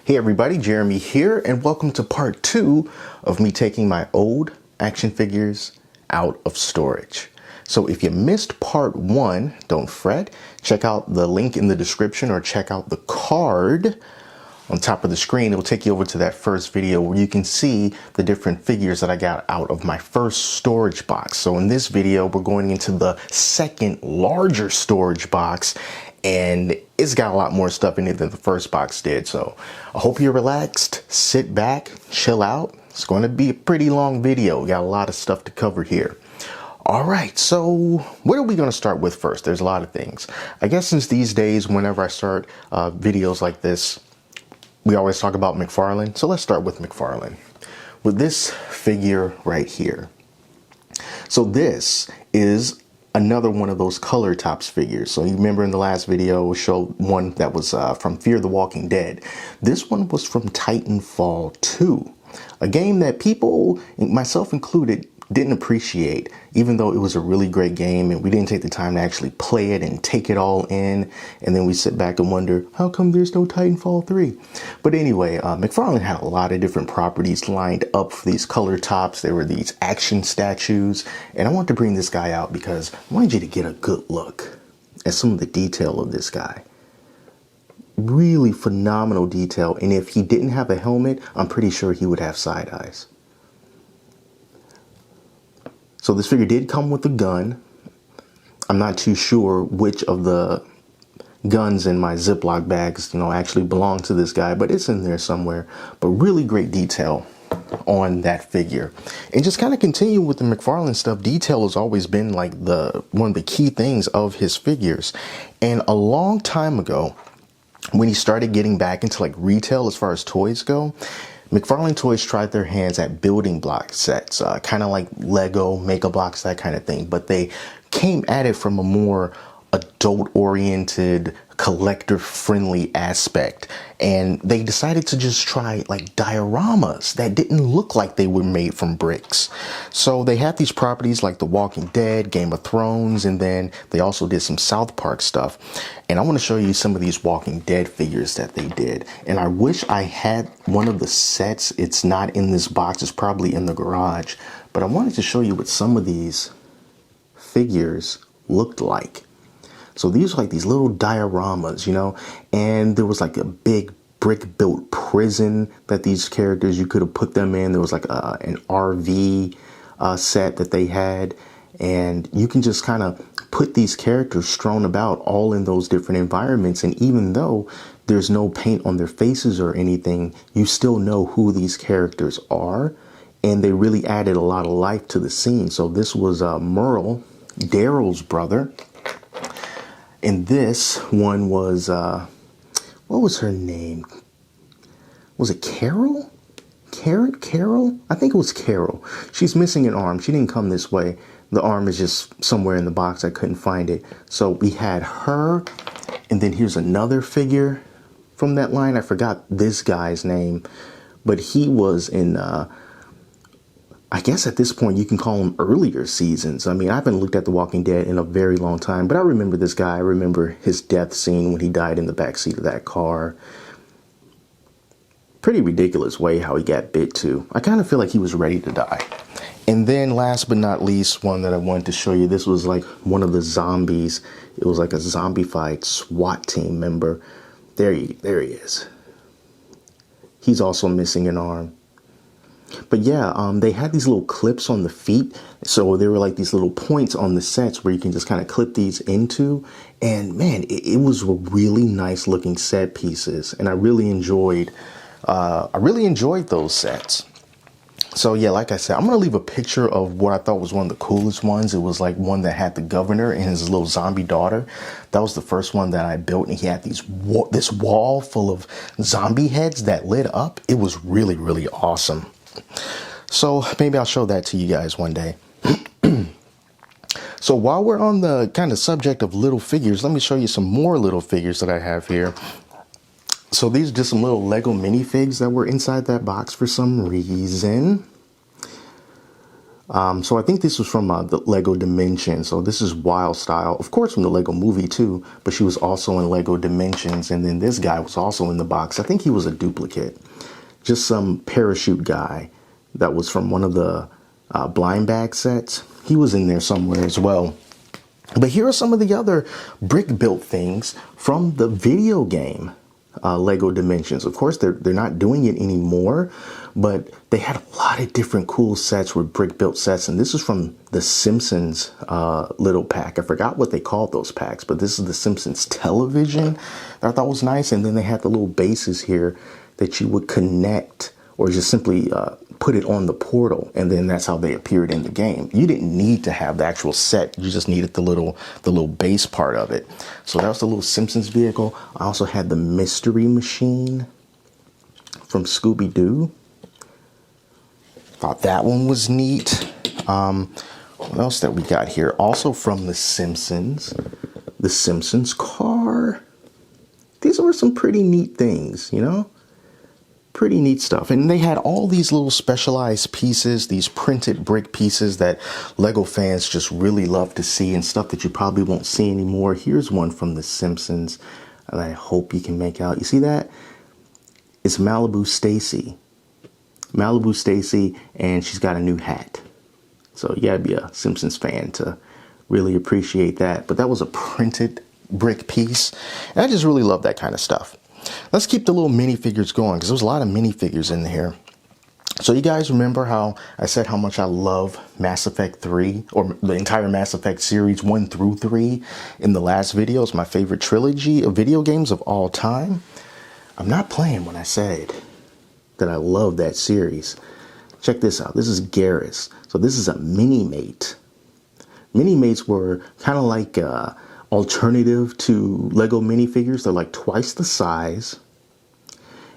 Hey everybody, Jeremy here, and welcome to part 2 of me taking my old action figures out of storage. So if you missed part 1, don't fret. Check out the link in the description or check out the card on top of the screen. It will take you over to that first video where you can see the different figures that I got out of my first storage box. So in this video, we're going into the second larger storage box, and it's got a lot more stuff in it than the first box did. So I hope you're relaxed, sit back, chill out. It's going to be a pretty long video. We got a lot of stuff to cover here. All right, so what are we going to start with first? There's a lot of things. I guess since these days, whenever I start videos like this, we always talk about McFarlane. So let's start with McFarlane, with this figure right here. So this is another one of those color tops figures. So you remember in the last video we showed one that was from Fear the Walking Dead. This one was from Titanfall 2, a game that people, myself included, didn't appreciate, even though it was a really great game and we didn't take the time to actually play it and take it all in. And then we sit back and wonder, how come there's no Titanfall 3? But anyway, McFarlane had a lot of different properties lined up for these color tops. There were these action statues, and I want to bring this guy out because I wanted you to get a good look at some of the detail of this guy. Really phenomenal detail, and if he didn't have a helmet, I'm pretty sure he would have side eyes. So this figure did come with a gun. I'm not too sure which of the guns in my Ziploc bags, actually belong to this guy, but it's in there somewhere. But really great detail on that figure. And just kind of continue with the McFarlane stuff. Detail has always been like one of the key things of his figures. And a long time ago, when he started getting back into like retail as far as toys go, McFarlane Toys tried their hands at building block sets, kind of like Lego, Mega Bloks, that kind of thing. But they came at it from a more adult-oriented, collector-friendly aspect. And they decided to just try like dioramas that didn't look like they were made from bricks. So they had these properties like The Walking Dead, Game of Thrones, and then they also did some South Park stuff. And I want to show you some of these Walking Dead figures that they did. And I wish I had one of the sets. It's not in this box. It's probably in the garage. But I wanted to show you what some of these figures looked like. So these are like these little dioramas, and there was like a big brick built prison that these characters, you could have put them in. There was like an RV set that they had, and you can just kind of put these characters strewn about all in those different environments. And even though there's no paint on their faces or anything, you still know who these characters are, and they really added a lot of life to the scene. So this was Merle, Daryl's brother. And this one was, what was her name? Was it Carol? Carol? I think it was Carol. She's missing an arm. She didn't come this way. The arm is just somewhere in the box. I couldn't find it. So we had her. And then here's another figure from that line. I forgot this guy's name. But he was in, I guess at this point you can call them earlier seasons. I mean, I haven't looked at The Walking Dead in a very long time, but I remember this guy. I remember his death scene when he died in the backseat of that car. Pretty ridiculous way how he got bit too. I kind of feel like he was ready to die. And then last but not least, one that I wanted to show you, this was like one of the zombies. It was like a zombified SWAT team member. There he is. He's also missing an arm. But yeah, they had these little clips on the feet. So there were like these little points on the sets where you can just kind of clip these into. And man, it was really nice looking set pieces. And I really enjoyed those sets. So yeah, like I said, I'm going to leave a picture of what I thought was one of the coolest ones. It was like one that had the governor and his little zombie daughter. That was the first one that I built, and he had this wall full of zombie heads that lit up. It was really, really awesome. So maybe I'll show that to you guys one day. So while we're on the kind of subject of little figures, let me show you some more little figures that I have here. So these are just some little Lego minifigs that were inside that box for some reason. So I think this was from the Lego Dimensions. So this is Wild Style, of course, from the Lego movie too, but she was also in Lego Dimensions. And then this guy was also in the box. I think he was a duplicate, just some parachute guy that was from one of the blind bag sets. He was in there somewhere as well. But here are some of the other brick built things from the video game Lego Dimensions. Of course, they're not doing it anymore, but they had a lot of different cool sets with brick built sets. And this is from the Simpsons little pack. I forgot what they called those packs, but this is the Simpsons television that I thought was nice. And then they had the little bases here that you would connect or just simply put it on the portal, and then that's how they appeared in the game. You didn't need to have the actual set, you just needed the little base part of it. So that was the little Simpsons vehicle. I also had the Mystery Machine from Scooby-Doo. Thought that one was neat. What else that we got here? Also from the Simpsons Car. These were some pretty neat things, you know? Pretty neat stuff. And they had all these little specialized pieces, these printed brick pieces that Lego fans just really love to see, and stuff that you probably won't see anymore. Here's one from The Simpsons that I hope you can make out. You see that? It's Malibu Stacy. Malibu Stacy, and she's got a new hat. So you gotta be a Simpsons fan to really appreciate that. But that was a printed brick piece. And I just really love that kind of stuff. Let's keep the little minifigures going, because there's a lot of minifigures in here. So you guys remember how I said how much I love Mass Effect 3, or the entire Mass Effect series 1 through 3 in the last video. It's my favorite trilogy of video games of all time. I'm not playing when I said that I love that series. Check this out. This is Garrus. So this is a mini-mate. Mini-mates were kind of like alternative to Lego minifigures. They're like twice the size.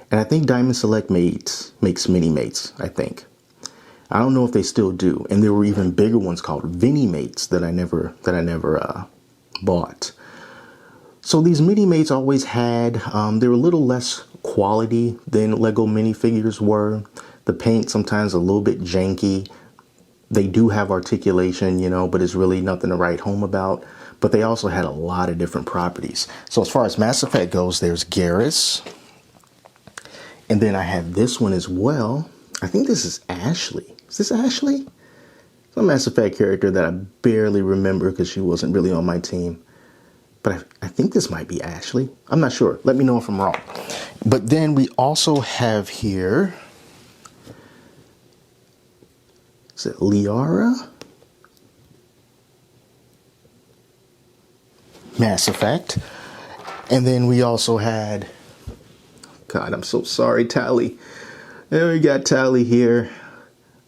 And I think Diamond Select makes mini-mates, I think. I don't know if they still do. And there were even bigger ones called Vini-mates that I never bought. So these mini-mates always had, they were a little less quality than Lego minifigures were. The paint sometimes a little bit janky. They do have articulation, you know, but it's really nothing to write home about. But they also had a lot of different properties. So as far as Mass Effect goes, there's Garrus. And then I have this one as well. I think this is Ashley. Is this Ashley? It's a Mass Effect character that I barely remember because she wasn't really on my team. But I think this might be Ashley. I'm not sure. Let me know if I'm wrong. But then we also have here, is it Liara? Mass Effect. And then we also had, God, I'm so sorry, Tally. And we got Tally here.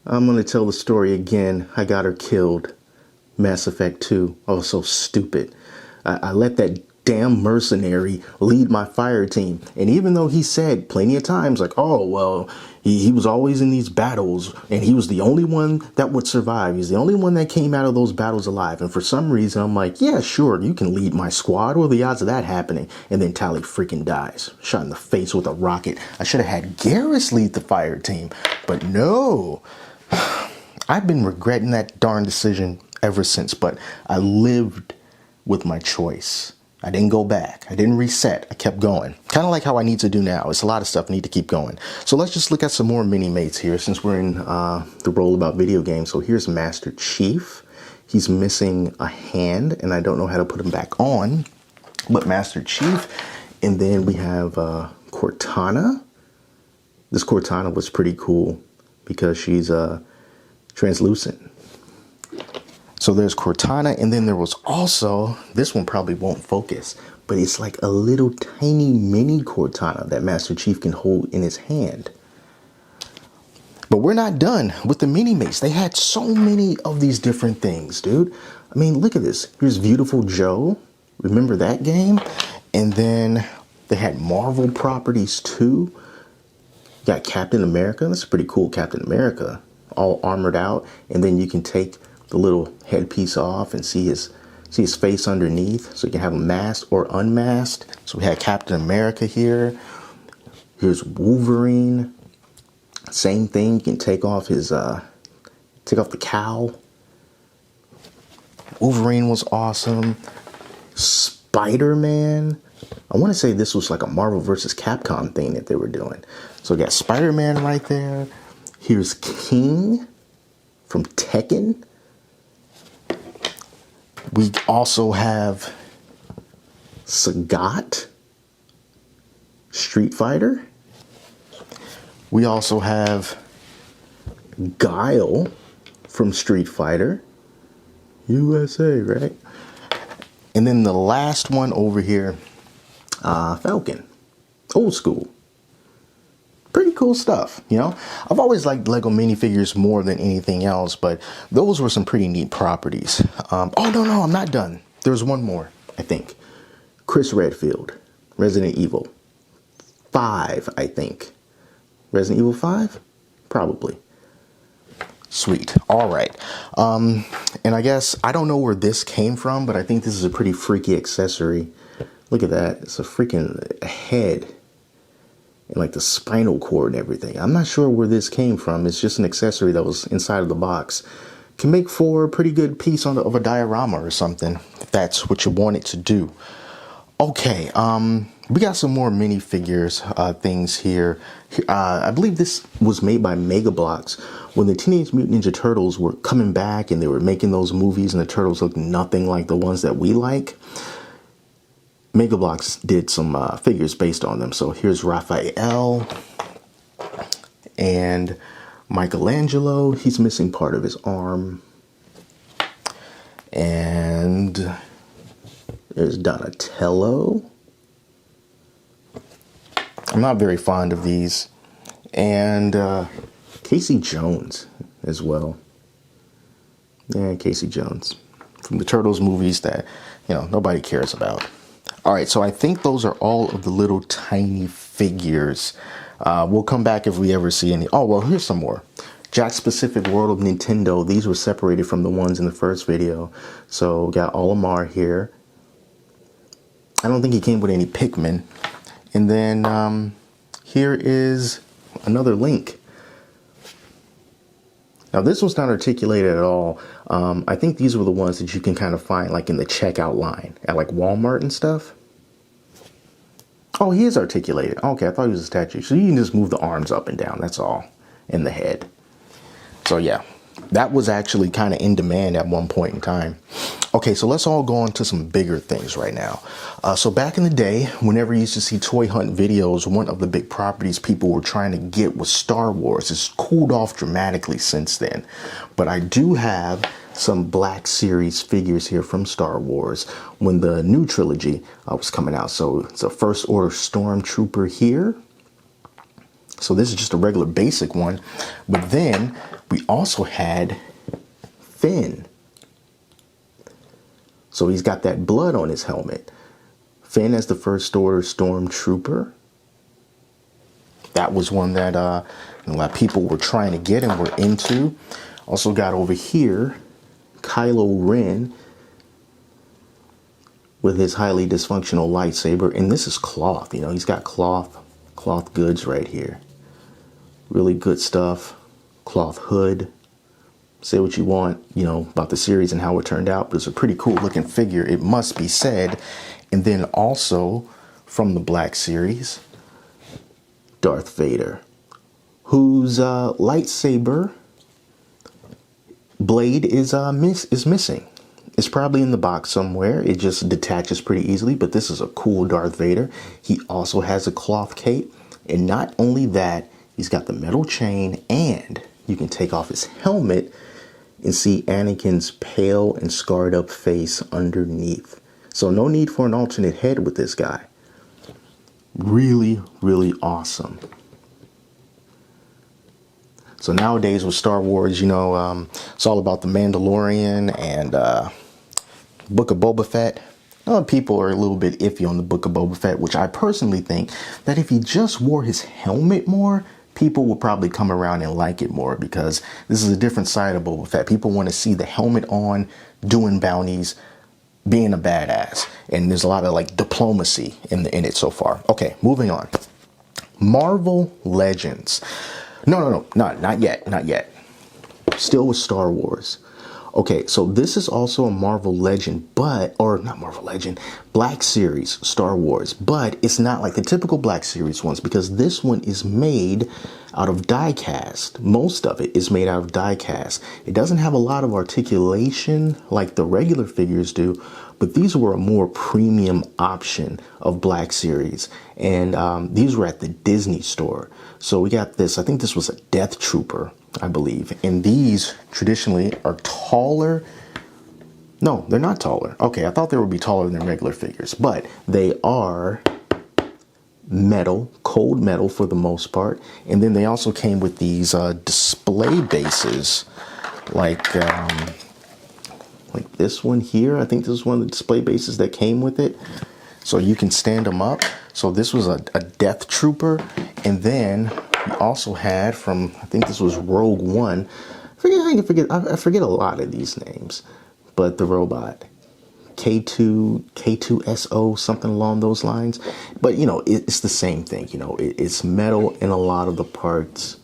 I'm going to tell the story again. I got her killed. Mass Effect 2. Oh, so stupid. I let that damn mercenary lead my fire team. And even though he said plenty of times, like, oh, well, he was always in these battles and he was the only one that would survive. He's the only one that came out of those battles alive. And for some reason, I'm like, yeah, sure, you can lead my squad. What are the odds of that happening? And then Tally freaking dies. Shot in the face with a rocket. I should have had Garrus lead the fire team. But no. I've been regretting that darn decision ever since. But I lived with my choice. I didn't go back. I didn't reset. I kept going. Kind of like how I need to do now. It's a lot of stuff I need to keep going. So let's just look at some more mini-mates here since we're in the role about video games. So here's Master Chief. He's missing a hand and I don't know how to put him back on. But Master Chief. And then we have Cortana. This Cortana was pretty cool because she's translucent. So there's Cortana, and then there was also, this one probably won't focus, but it's like a little tiny mini Cortana that Master Chief can hold in his hand. But we're not done with the mini-mates. They had so many of these different things, dude. I mean, look at this. Here's Beautiful Joe. Remember that game? And then they had Marvel properties too. Got Captain America. That's a pretty cool Captain America. All armored out. And then you can take the little headpiece off and see his face underneath, so you can have him masked or unmasked. So we had Captain America here. Here's Wolverine. Same thing. You can take off his Take off the cowl. Wolverine was awesome. Spider-Man. I want to say this was like a Marvel vs. Capcom thing that they were doing. So we got Spider-Man right there. Here's King from Tekken. We also have Sagat, Street Fighter. We also have Guile from Street Fighter. USA, right? And then the last one over here, Falcon. Old school. Pretty cool stuff, you know? I've always liked Lego minifigures more than anything else, but those were some pretty neat properties. Oh, no, I'm not done. There's one more, I think. Chris Redfield, Resident Evil 5, I think. Resident Evil 5? Probably. Sweet. All right. And I guess, I don't know where this came from, but I think this is a pretty freaky accessory. Look at that. It's a freaking head. And like the spinal cord and everything. I'm not sure where this came from. It's just an accessory that was inside of the box. Can make for a pretty good piece of a diorama or something, if that's what you want it to do. Okay, we got some more minifigures things here. I believe this was made by Mega Bloks when the Teenage Mutant Ninja Turtles were coming back and they were making those movies and the turtles looked nothing like the ones that we like. Mega Bloks did some figures based on them. So here's Raphael and Michelangelo. He's missing part of his arm. And there's Donatello. I'm not very fond of these. And Casey Jones as well. Yeah, Casey Jones. From the Turtles movies that, you know, nobody cares about. All right, so I think those are all of the little tiny figures. We'll come back if we ever see any. Oh, well, here's some more. Jack's Pacific World of Nintendo. These were separated from the ones in the first video. So we got Olimar here. I don't think he came with any Pikmin. And then here is another Link. Now this one's not articulated at all. I think these were the ones that you can kind of find like in the checkout line at like Walmart and stuff. Oh, he is articulated. Okay, I thought he was a statue. So you can just move the arms up and down, that's all, and the head. So yeah, that was actually kind of in demand at one point in time. Okay, so let's all go on to some bigger things right now. So back in the day, whenever you used to see toy hunt videos, one of the big properties people were trying to get was Star Wars. It's cooled off dramatically since then. But I do have some Black Series figures here from Star Wars when the new trilogy was coming out. So it's a First Order Stormtrooper here. So this is just a regular basic one. But then we also had Finn. So he's got that blood on his helmet. Finn as the First Order Stormtrooper. That was one that a lot of people were trying to get and were into. Also got over here Kylo Ren with his highly dysfunctional lightsaber. And this is cloth, you know, he's got cloth goods right here. Really good stuff. Cloth hood. Say what you want, you know, about the series and how it turned out, but it's a pretty cool looking figure, it must be said. And then also from the Black Series, Darth Vader, whose lightsaber blade is missing. It's probably in the box somewhere. It just detaches pretty easily, but this is a cool Darth Vader. He also has a cloth cape, and not only that, he's got the metal chain, and you can take off his helmet and see Anakin's pale and scarred up face underneath. So no need for an alternate head with this guy. Really, really awesome. So nowadays with Star Wars, you know, it's all about the Mandalorian and Book of Boba Fett. People are a little bit iffy on the Book of Boba Fett, which I personally think that if he just wore his helmet more, people will probably come around and like it more, because this is a different side of Boba Fett. People want to see the helmet on, doing bounties, being a badass. And there's a lot of like diplomacy in it so far. Okay, moving on. Marvel Legends. No, not yet. still with Star Wars. Okay, so this is also a Marvel Legend, or not Marvel Legend, Black Series Star Wars, but it's not like the typical Black Series ones because this one is made out of die cast. Most of it is made out of die cast. It doesn't have a lot of articulation like the regular figures do, but these were a more premium option of Black Series, and these were at the Disney store. So we got this, I think this was a Death Trooper, I believe. And these traditionally are taller. No, they're not taller. Okay, I thought they would be taller than regular figures, but they are metal, cold metal for the most part. And then they also came with these display bases, like this one here. I think this is one of the display bases that came with it. So you can stand them up. So this was a Death Trooper. And then we also had from, I think this was Rogue One. I forget a lot of these names. But the robot. K2SO, something along those lines. But, you know, it's the same thing. You know, it's metal in a lot of the parts.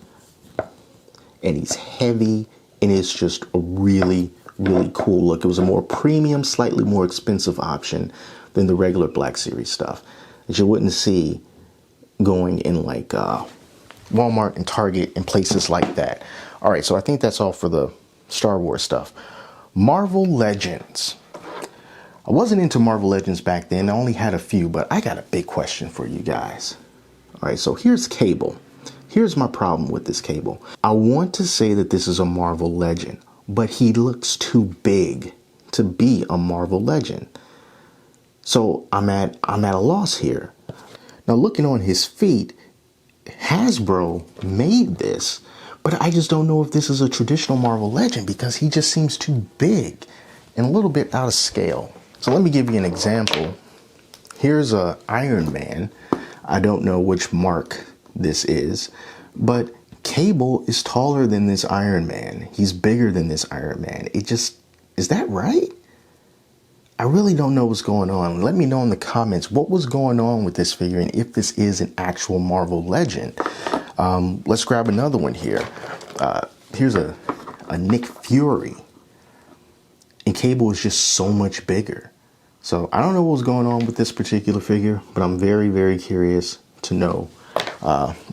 And he's heavy. And it's just a really, really cool look. It was a more premium, slightly more expensive option than the regular Black Series stuff that you wouldn't see going in like Walmart and Target and places like that. All right, so I think that's all for the Star Wars stuff. Marvel Legends. I wasn't into Marvel Legends back then. I only had a few, but I got a big question for you guys. All right, so here's Cable. Here's my problem with this Cable. I want to say that this is a Marvel Legend, but he looks too big to be a Marvel Legend. So I'm at a loss here. Now looking on his feet, Hasbro made this, but I just don't know if this is a traditional Marvel Legend because he just seems too big and a little bit out of scale. So let me give you an example. Here's a Iron Man. I don't know which mark this is, but Cable is taller than this Iron Man. He's bigger than this Iron Man. Is that right? I really don't know what's going on. Let me know in the comments what was going on with this figure and if this is an actual Marvel Legend. Let's grab another one here. Here's a Nick Fury. And Cable is just so much bigger. So I don't know what was going on with this particular figure, but I'm very, very curious to know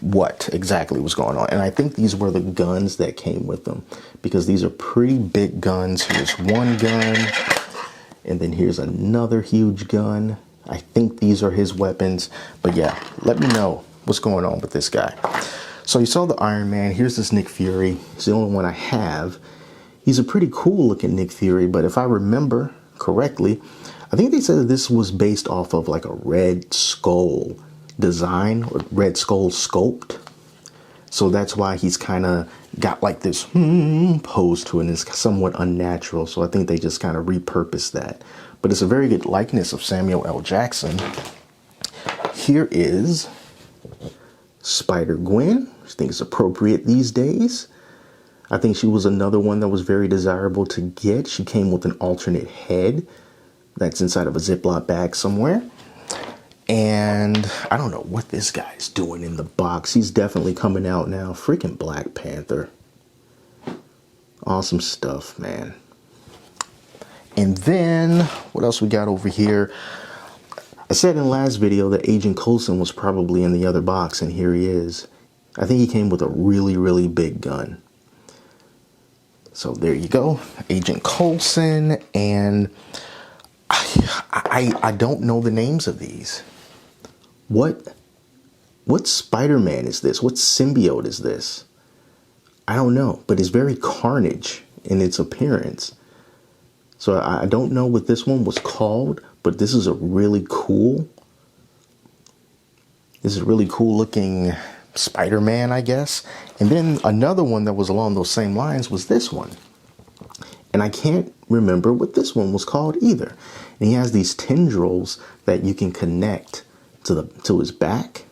what exactly was going on. And I think these were the guns that came with them because these are pretty big guns. Here's one gun. And then here's another huge gun. I think these are his weapons. But yeah, let me know what's going on with this guy. So you saw the Iron Man. Here's this Nick Fury. It's the only one I have. He's a pretty cool looking Nick Fury. But if I remember correctly, I think they said that this was based off of like a Red Skull design or Red Skull sculpt. So that's why he's kind of got like this pose to it, and it's somewhat unnatural. So I think they just kind of repurposed that. But it's a very good likeness of Samuel L. Jackson. Here is Spider-Gwen, which I think is appropriate these days. I think she was another one that was very desirable to get. She came with an alternate head that's inside of a Ziploc bag somewhere. And I don't know what this guy's doing in the box. He's definitely coming out now. Freaking Black Panther. Awesome stuff, man. And then, what else we got over here? I said in the last video that Agent Coulson was probably in the other box, and here he is. I think he came with a really, really big gun. So there you go. Agent Coulson, and I don't know the names of these. What Spider-Man is this? What symbiote is this? I don't know, but it's very Carnage in its appearance. So I don't know what this one was called, but this is a really cool. This is a really cool looking Spider-Man, I guess. And then another one that was along those same lines was this one. And I can't remember what this one was called either. And he has these tendrils that you can connect to his back,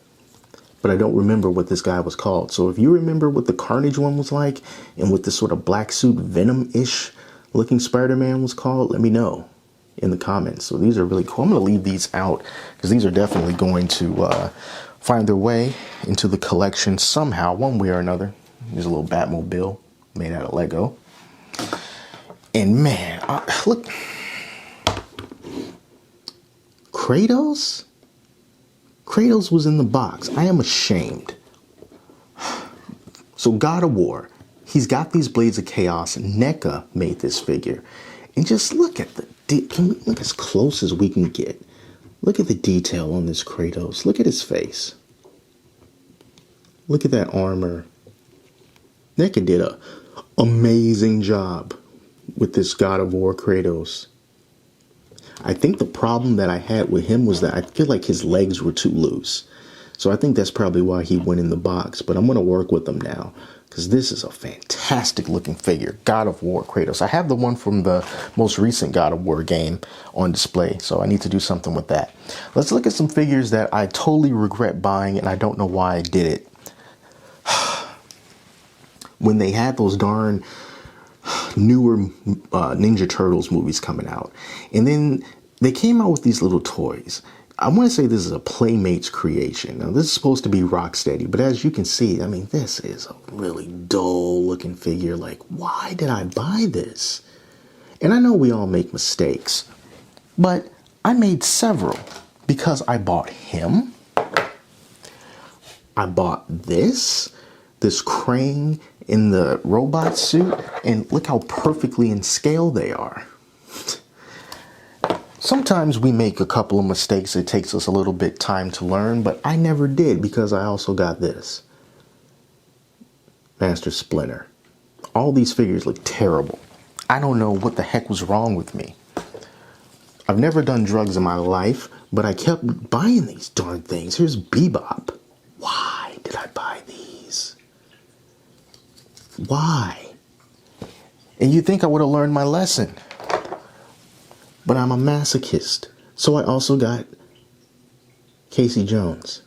but I don't remember what this guy was called. So if you remember what the Carnage one was like and what this sort of black suit Venom-ish looking Spider-Man was called, let me know in the comments. So these are really cool. I'm going to leave these out because these are definitely going to find their way into the collection somehow, one way or another. There's a little Batmobile. made out of Lego. And man, look, Kratos was in the box. I am ashamed. So God of War, he's got these Blades of Chaos. NECA made this figure. And just look at can we look as close as we can get? Look at the detail on this Kratos. Look at his face. Look at that armor. NECA did an amazing job with this God of War Kratos. I think the problem that I had with him was that I feel like his legs were too loose. So I think that's probably why he went in the box. But I'm going to work with him now, because this is a fantastic looking figure. God of War Kratos. I have the one from the most recent God of War game on display, so I need to do something with that. Let's look at some figures that I totally regret buying, and I don't know why I did it. When they had those darn newer Ninja Turtles movies coming out, and then they came out with these little toys. I want to say this is a Playmates creation. Now, this is supposed to be Rocksteady, but as you can see, I mean, this is a really dull looking figure. Like, why did I buy this? And I know we all make mistakes, but I made several because I bought him. I bought this crane in the robot suit, and look how perfectly in scale they are. Sometimes we make a couple of mistakes. It takes us a little bit time to learn, but I never did because I also got this. Master Splinter. All these figures look terrible. I don't know what the heck was wrong with me. I've never done drugs in my life, but I kept buying these darn things. Here's Bebop. Why did I buy these? Why? And you'd think I would have learned my lesson. But I'm a masochist. So I also got Casey Jones.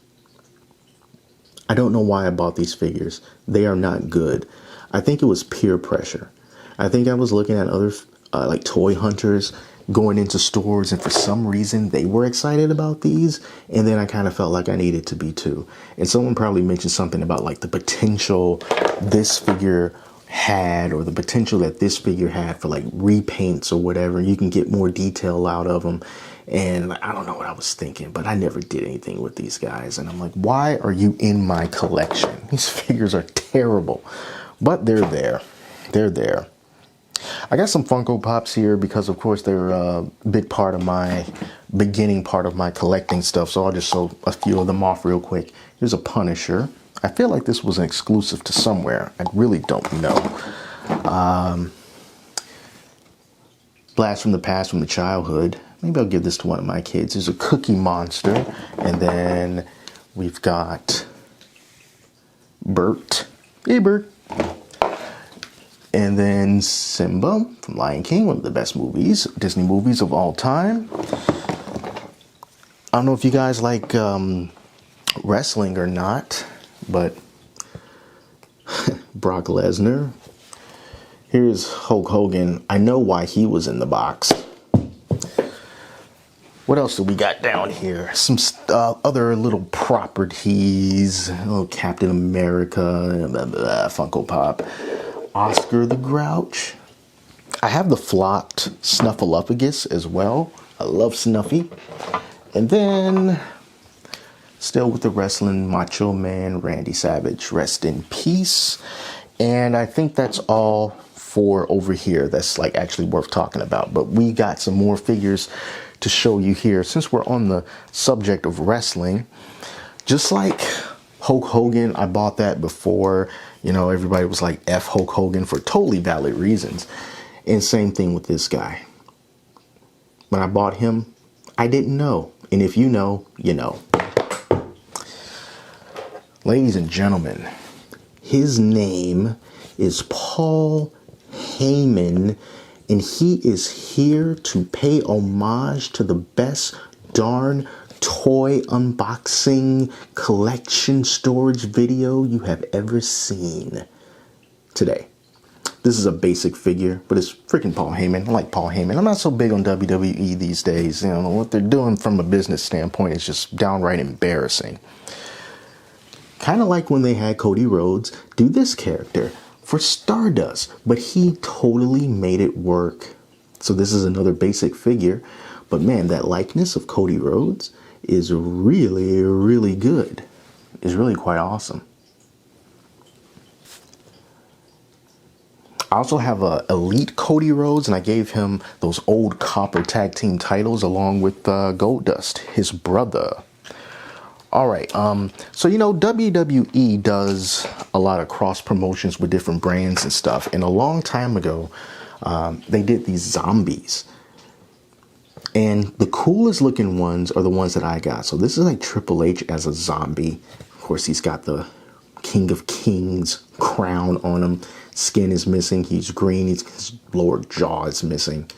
I don't know why I bought these figures. They are not good. I think it was peer pressure. I think I was looking at other like toy hunters going into stores, and for some reason they were excited about these, and then I kind of felt like I needed to be too. And someone probably mentioned something about like the potential this figure had, or the potential that this figure had for like repaints or whatever. You can get more detail out of them, and I don't know what I was thinking, but I never did anything with these guys. And I'm like, why are you in my collection? These figures are terrible, but they're there. They're there. I got some Funko Pops here because, of course, they're a big part of my beginning part of my collecting stuff. So I'll just show a few of them off real quick. Here's a Punisher. I feel like this was an exclusive to somewhere. I really don't know. Blast from the past, from the childhood. Maybe I'll give this to one of my kids. There's a Cookie Monster. And then we've got Bert. Hey, Bert. And then Simba from Lion King, one of the best movies, Disney movies of all time. I don't know if you guys like wrestling or not, but Brock Lesnar. Here's Hulk Hogan. I know why he was in the box. What else do we got down here? Some other little properties. Oh, Captain America, blah, blah, Funko Pop. Oscar the Grouch. I have the flocked Snuffleupagus as well. I love Snuffy. And then, still with the wrestling, Macho Man Randy Savage. Rest in peace. And I think that's all for over here that's like actually worth talking about. But we got some more figures to show you here. Since we're on the subject of wrestling, just like Hulk Hogan, I bought that before. You know, everybody was like F Hulk Hogan for totally valid reasons. And same thing with this guy. When I bought him, I didn't know. And if you know, you know. Ladies and gentlemen, his name is Paul Heyman, and he is here to pay homage to the best darn toy unboxing collection storage video you have ever seen today. This is a basic figure, but it's freaking Paul Heyman. I like Paul Heyman. I'm not so big on WWE these days. You know, what they're doing from a business standpoint is just downright embarrassing. Kind of like when they had Cody Rhodes do this character for Stardust, but he totally made it work. So this is another basic figure, but man, that likeness of Cody Rhodes is really, really good. It's really quite awesome. I also have a Elite Cody Rhodes, and I gave him those old copper tag team titles along with Goldust, his brother. All right, so you know, WWE does a lot of cross promotions with different brands and stuff, and a long time ago, they did these zombies. And the coolest looking ones are the ones that I got. So this is like Triple H as a zombie. Of course, he's got the King of Kings crown on him. Skin is missing. He's green. His lower jaw is missing.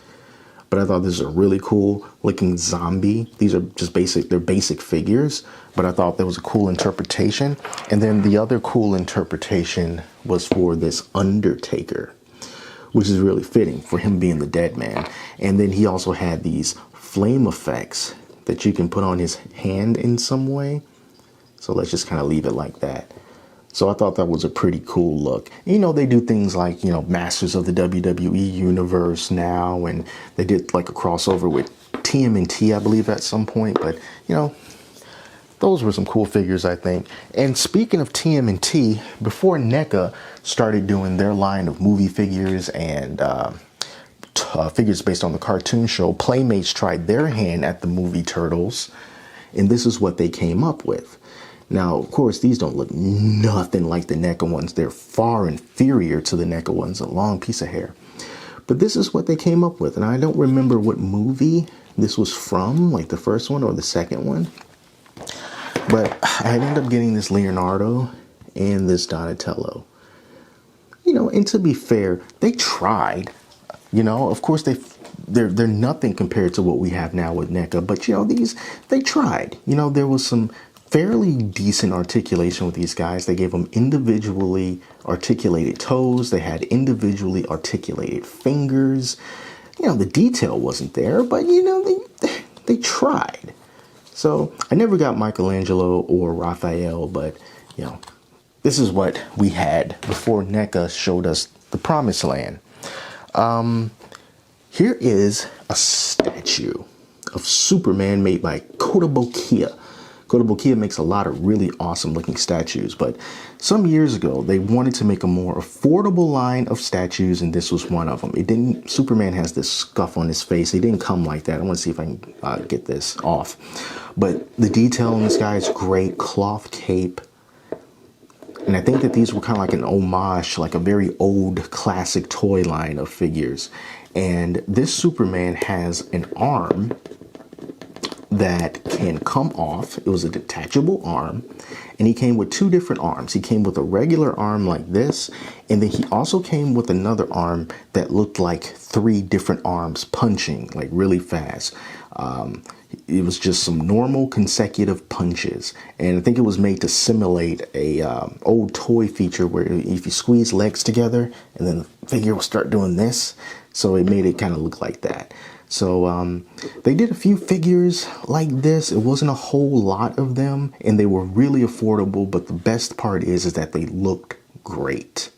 But I thought this is a really cool looking zombie. These are just basic. They're basic figures. But I thought that was a cool interpretation. And then the other cool interpretation was for this Undertaker, which is really fitting for him being the dead man. And then he also had these flame effects that you can put on his hand in some way. So let's just kind of leave it like that. So I thought that was a pretty cool look. You know, they do things like, you know, Masters of the WWE Universe now, and they did like a crossover with TMNT, I believe, at some point. But, you know, those were some cool figures, I think. And speaking of TMNT, before NECA started doing their line of movie figures and figures based on the cartoon show, Playmates tried their hand at the movie Turtles, and this is what they came up with. Now, of course, these don't look nothing like the NECA ones. They're far inferior to the NECA ones, a long piece of hair. But this is what they came up with, and I don't remember what movie this was from, like the first one or the second one. But I ended up getting this Leonardo and this Donatello. You know, and to be fair, they tried. You know, of course, they're nothing compared to what we have now with NECA. But, you know, they tried. You know, there was some fairly decent articulation with these guys. They gave them individually articulated toes. They had individually articulated fingers. You know, the detail wasn't there, but, you know, they tried. So I never got Michelangelo or Raphael, but, you know, this is what we had before NECA showed us the promised land. Here is a statue of Superman made by Kotobukiya. Kotobukiya makes a lot of really awesome looking statues, but some years ago they wanted to make a more affordable line of statues, and this was one of them. It didn't. Superman has this scuff on his face. It didn't come like that. I want to see if I can get this off. But the detail on this guy is great. Cloth cape. And I think that these were kind of like an homage, like a very old classic toy line of figures. And this Superman has an arm that can come off. It was a detachable arm, and he came with two different arms. He came with a regular arm like this, and then he also came with another arm that looked like three different arms punching like really fast. It was just some normal consecutive punches, and I think it was made to simulate a old toy feature where if you squeeze legs together and then the figure will start doing this. So it made it kind of look like that. So they did a few figures like this. It wasn't a whole lot of them, and they were really affordable. But the best part is that they looked great.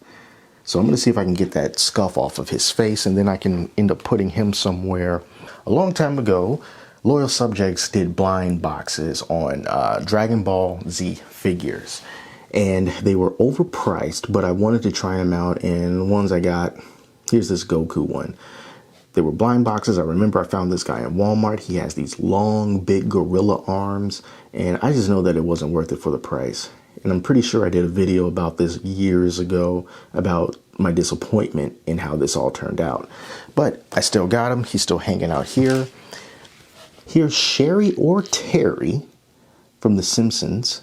So I'm going to see if I can get that scuff off of his face, and then I can end up putting him somewhere. A long time ago, loyal subjects did blind boxes on Dragon Ball Z figures, and they were overpriced, but I wanted to try them out, and the ones I got, here's this Goku one. They were blind boxes. I remember I found this guy in Walmart. He has these long, big gorilla arms, and I just know that it wasn't worth it for the price. And I'm pretty sure I did a video about this years ago about my disappointment in how this all turned out. But I still got him. He's still hanging out here. Here's Sherry or Terry from the Simpsons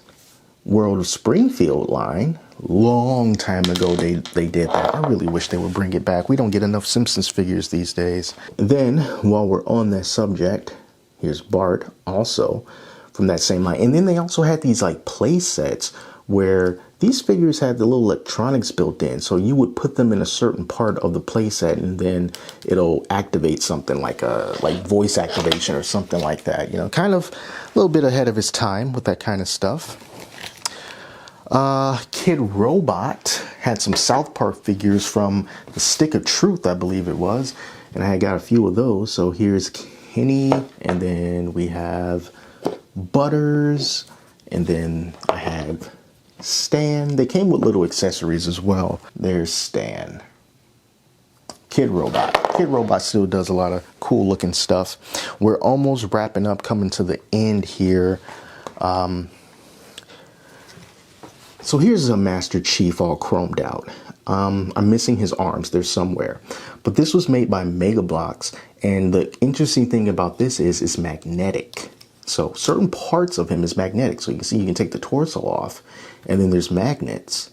World of Springfield line. Long time ago they did that. I really wish they would bring it back. We don't get enough Simpsons figures these days. Then, while we're on that subject, here's Bart also from that same line. And then they also had these like play sets where these figures had the little electronics built in. So you would put them in a certain part of the play set, and then it'll activate something like voice activation or something like that. You know, kind of a little bit ahead of its time with that kind of stuff. Kid Robot had some South Park figures from the Stick of Truth, I believe it was. And I got a few of those. So here's Kenny, and then we have Butters, and then I have Stan. They came with little accessories as well. There's Stan. Kid Robot. Kid Robot still does a lot of cool looking stuff. We're almost wrapping up, coming to the end here. So here's a Master Chief all chromed out. I'm missing his arms. They're somewhere. But this was made by Mega Bloks. And the interesting thing about this is it's magnetic. So certain parts of him is magnetic. So you can see you can take the torso off. And then there's magnets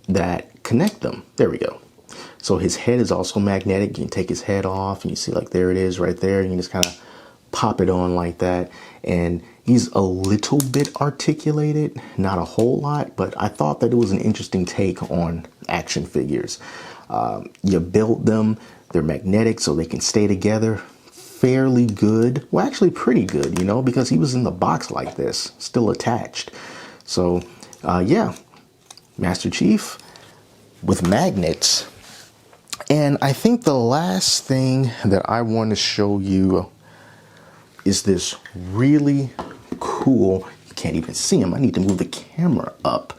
that connect them. There we go. So his head is also magnetic. You can take his head off. And you see like there it is right there. You can just kind of pop it on like that. And he's a little bit articulated, not a whole lot, but I thought that it was an interesting take on action figures. You build them, they're magnetic so they can stay together fairly good. Well, actually pretty good, you know, because he was in the box like this, still attached. So, yeah, Master Chief with magnets. And I think the last thing that I want to show you is this really cool, you can't even see him, I need to move the camera up,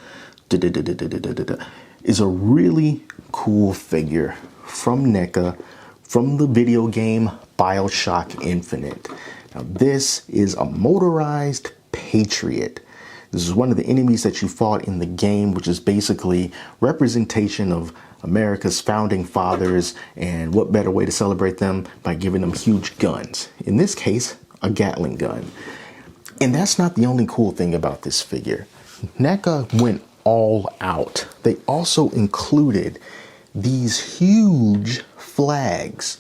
is a really cool figure from NECA, from the video game BioShock Infinite. Now this is a motorized Patriot. This is one of the enemies that you fought in the game, which is basically representation of America's founding fathers, and what better way to celebrate them by giving them huge guns. In this case, a Gatling gun. And that's not the only cool thing about this figure. NECA went all out. They also included these huge flags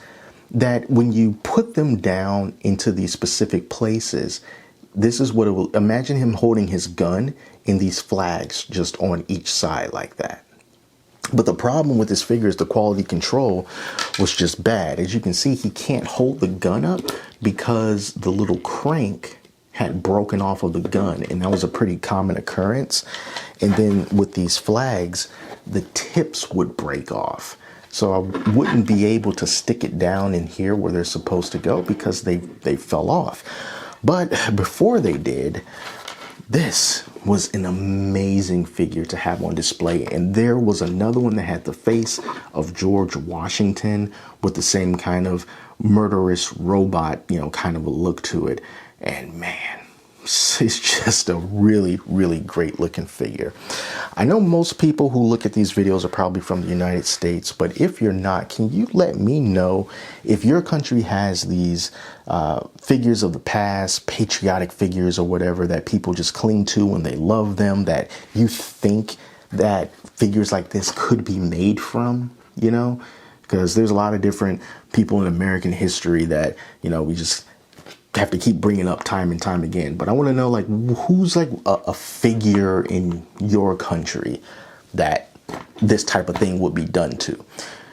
that when you put them down into these specific places, this is what it will, imagine him holding his gun in these flags just on each side like that. But the problem with this figure is the quality control was just bad. As you can see, he can't hold the gun up because the little crank had broken off of the gun, and that was a pretty common occurrence. And then with these flags, the tips would break off. So I wouldn't be able to stick it down in here where they're supposed to go because they fell off. But before they did, this was an amazing figure to have on display. And there was another one that had the face of George Washington with the same kind of murderous robot, you know, kind of a look to it. And man, it's just a really, really great looking figure. I know most people who look at these videos are probably from the United States, but if you're not, can you let me know if your country has these figures of the past, patriotic figures or whatever that people just cling to and they love them, that you think that figures like this could be made from, you know? Because there's a lot of different people in American history that, you know, we just have to keep bringing up time and time again. But I want to know, like, who's like a figure in your country that this type of thing would be done to.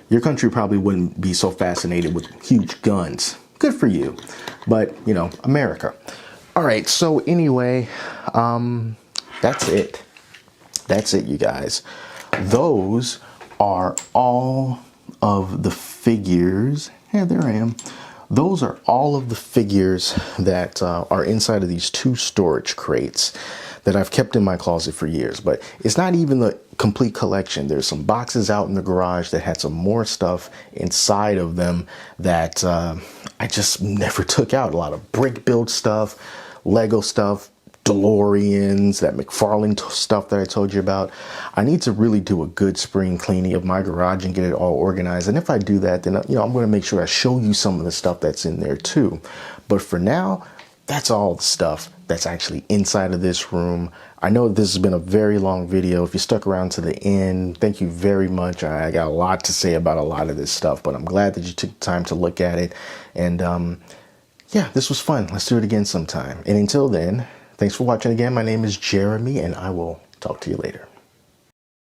Your country probably wouldn't be so fascinated with huge guns. Good for you. But, you know, America. All right. So anyway, that's it. That's it, you guys. Those are all of the figures. Yeah, there I am. Those are all of the figures that are inside of these two storage crates that I've kept in my closet for years. But it's not even the complete collection. There's some boxes out in the garage that had some more stuff inside of them that I just never took out. A lot of brick build stuff, Lego stuff, DeLoreans, that McFarlane stuff that I told you about. I need to really do a good spring cleaning of my garage and get it all organized. And if I do that, then, you know, I'm going to make sure I show you some of the stuff that's in there too. But for now, that's all the stuff that's actually inside of this room. I know this has been a very long video. If you stuck around to the end, thank you very much. I got a lot to say about a lot of this stuff, but I'm glad that you took time to look at it. And yeah, this was fun. Let's do it again sometime. And until then, thanks for watching again. My name is Jeremy, and I will talk to you later.